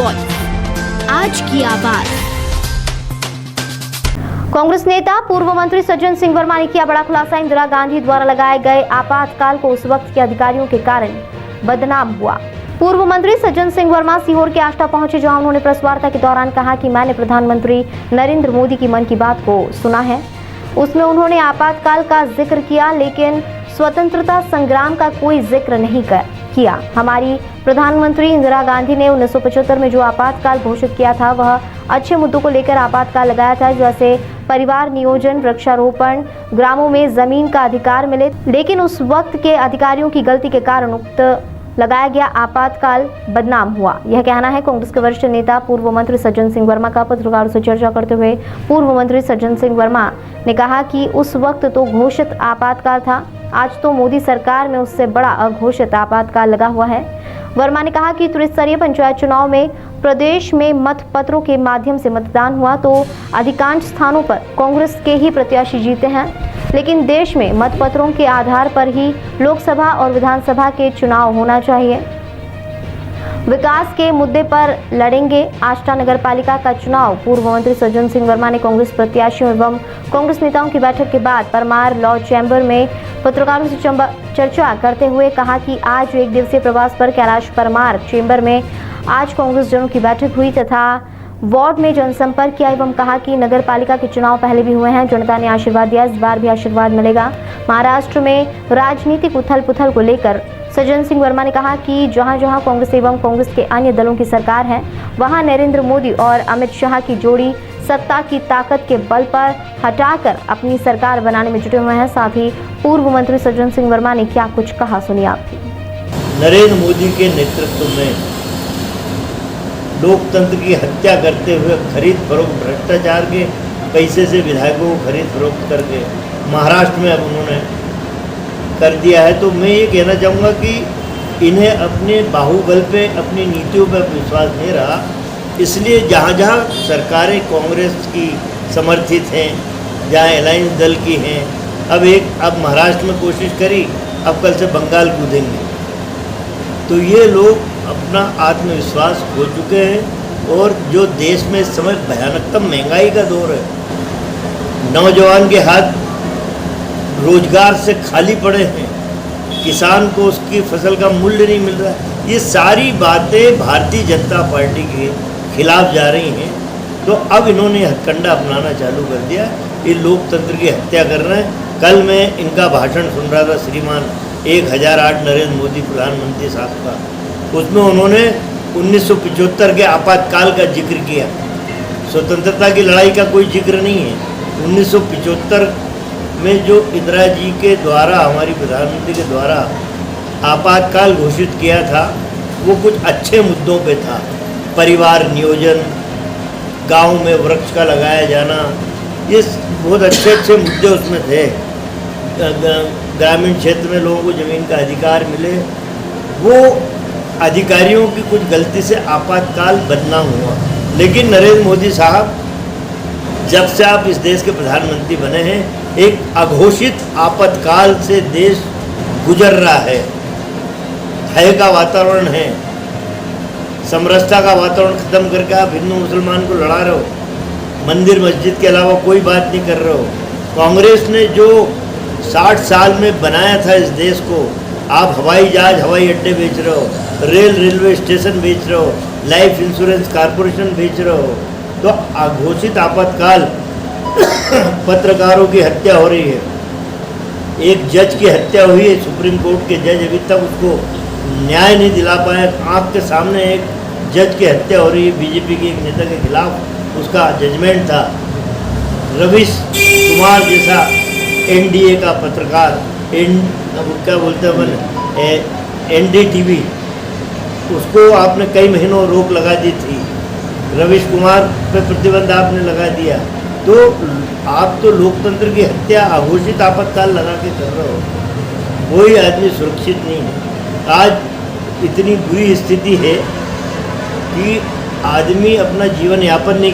Voice, आज की आवाज। कांग्रेस नेता पूर्व मंत्री सज्जन सिंह वर्मा ने किया बड़ा खुलासा। इंदिरा गांधी द्वारा लगाए गए आपातकाल को उस वक्त के अधिकारियों के कारण बदनाम हुआ। पूर्व मंत्री सज्जन सिंह वर्मा सीहोर के आष्टा पहुंचे, जहां उन्होंने प्रेस वार्ता के दौरान कहा कि मैंने प्रधानमंत्री नरेंद्र मोदी की मन की बात को सुना है। उसमें उन्होंने आपातकाल का जिक्र किया, लेकिन स्वतंत्रता संग्राम का कोई जिक्र नहीं किया। हमारी प्रधानमंत्री इंदिरा गांधी ने 1975 में जो आपातकाल घोषित किया था, वह अच्छे मुद्दों को लेकर आपातकाल लगाया था, जैसे परिवार नियोजन, वृक्षारोपण, ग्रामों में जमीन का अधिकार मिले। लेकिन उस वक्त के अधिकारियों की गलती के कारण उक्त लगाया गया आपातकाल बदनाम हुआ। यह कहना है कांग्रेस के वरिष्ठ नेता पूर्व मंत्री सज्जन सिंह वर्मा का। पत्रकारों से चर्चा करते हुए पूर्व मंत्री सज्जन सिंह वर्मा ने कहा कि उस वक्त तो घोषित आपातकाल था, आज तो मोदी सरकार में उससे बड़ा अघोषित आपातकाल लगा हुआ है। वर्मा ने कहा कि त्रिस्तरीय पंचायत चुनाव में प्रदेश में मतपत्रों के माध्यम से मतदान हुआ तो अधिकांश स्थानों पर कांग्रेस के ही प्रत्याशी जीते हैं, लेकिन देश में मतपत्रों के आधार पर ही लोकसभा और विधानसभा के चुनाव होना चाहिए। विकास के मुद्दे पर लड़ेंगे आष्टा नगर पालिका का चुनाव। पूर्व मंत्री सज्जन सिंह वर्मा ने कांग्रेस प्रत्याशियों एवं कांग्रेस नेताओं की बैठक के बाद परमार लॉ चैम्बर में पत्रकारों से चर्चा करते हुए कहा कि आज एक दिवसीय प्रवास पर कैलाश परमार चैम्बर में आज कांग्रेस जनों की बैठक हुई तथा वार्ड में जनसंपर्क किया एवं कहा कि नगर पालिका के चुनाव पहले भी हुए हैं, जनता ने आशीर्वाद दिया, इस बार भी आशीर्वाद मिलेगा। महाराष्ट्र में राजनीतिक उथल पुथल को लेकर सज्जन सिंह वर्मा ने कहा कि जहां जहां कांग्रेस एवं कांग्रेस के अन्य दलों की सरकार है, वहां नरेंद्र मोदी और अमित शाह की जोड़ी सत्ता की ताकत के बल पर हटाकर अपनी सरकार बनाने में जुटे हुए हैं। साथ ही पूर्व मंत्री सज्जन सिंह वर्मा ने क्या कुछ कहा, सुनिए आप भी। नरेंद्र मोदी के नेतृत्व में लोकतंत्र की हत्या करते हुए खरीद फरोख्त भ्रष्टाचार के पैसे से विधायकों को खरीद फरोख्त करके महाराष्ट्र में अब उन्होंने कर दिया है। तो मैं ये कहना चाहूँगा कि इन्हें अपने बाहुबल पे, अपनी नीतियों पर विश्वास नहीं रहा, इसलिए जहाँ जहाँ सरकारें कांग्रेस की समर्थित हैं, जहाँ अलायंस दल की हैं, अब महाराष्ट्र में कोशिश करी, अब कल से बंगाल कूदेंगे। तो ये लोग अपना आत्मविश्वास खो चुके हैं और जो देश में इस समय भयानकतम महंगाई का दौर है, नौजवान के हाथ रोजगार से खाली पड़े हैं, किसान को उसकी फसल का मूल्य नहीं मिल रहा है, ये सारी बातें भारतीय जनता पार्टी के खिलाफ जा रही हैं। तो अब इन्होंने हथकंडा अपनाना चालू कर दिया, ये लोकतंत्र की हत्या कर रहे हैं। कल मैं इनका भाषण सुन रहा था, श्रीमान 1008 नरेंद्र मोदी प्रधानमंत्री साहब का, उसमें उन्होंने 1975 के आपातकाल का जिक्र किया। स्वतंत्रता की लड़ाई का कोई जिक्र नहीं है। 1975 में जो इंदिरा जी के द्वारा, हमारी प्रधानमंत्री के द्वारा आपातकाल घोषित किया था, वो कुछ अच्छे मुद्दों पे था। परिवार नियोजन, गांव में वृक्ष का लगाया जाना, ये बहुत अच्छे मुद्दे उसमें थे। ग्रामीण क्षेत्र में लोगों को ज़मीन का अधिकार मिले। वो अधिकारियों की कुछ गलती से आपातकाल बदनाम हुआ। लेकिन नरेंद्र मोदी साहब, जब से आप इस देश के प्रधानमंत्री बने हैं, एक अघोषित आपातकाल से देश गुजर रहा है। भय का वातावरण है, समरसता का वातावरण खत्म करके आप हिंदू मुसलमान को लड़ा रहे हो, मंदिर मस्जिद के अलावा कोई बात नहीं कर रहे हो। कांग्रेस ने जो 60 साल में बनाया था इस देश को, आप हवाई जहाज, हवाई अड्डे बेच रहे हो, रेलवे स्टेशन बेच रहे हो, लाइफ इंश्योरेंस कॉरपोरेशन बेच रहे हो। तो अघोषित आपातकाल, पत्रकारों की हत्या हो रही है, एक जज की हत्या हुई है, सुप्रीम कोर्ट के जज अभी तक उसको न्याय नहीं दिला पाए। आँख के सामने एक जज की हत्या हो रही है, बीजेपी के एक नेता के खिलाफ उसका जजमेंट था। रवीश कुमार जैसा एनडीए का पत्रकार, क्या बोलते हैं NDTV, उसको आपने कई महीनों रोक लगा दी थी। रवीश कुमार पे प्रतिबंध आपने लगा दिया। तो आप तो लोकतंत्र की हत्या अघोषित आपातकाल लगा के कर रहे हो। कोई आदमी सुरक्षित नहीं है। आज इतनी बुरी स्थिति है कि आदमी अपना जीवन यापन नहीं